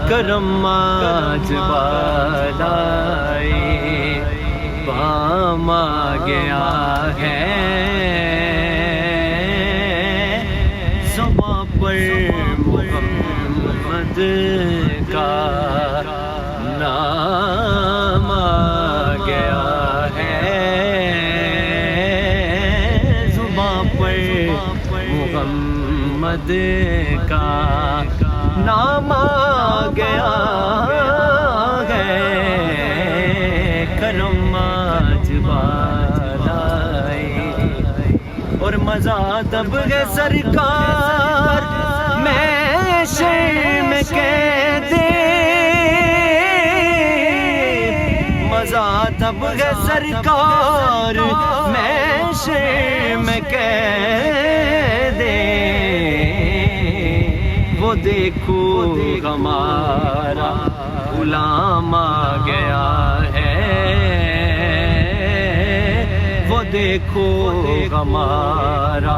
کرم آج بالائے پام آ گیا ہے، زباں پر محمد کا نام آ گیا ہے، زباں پر محمد کا نام آ گیا ہے، کرم آج بالائے۔ اور مزہ تب ہے سرکار میں شرم قید، مزہ تب ہے سرکار میں شرم قید، وہ دیکھو ہمارا غلام آ گیا ہے، وہ دیکھو ہمارا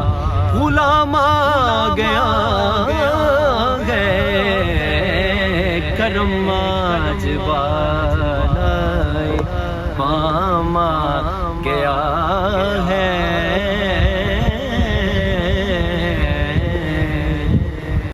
غلام آ گیا ہے، کرم آج بالا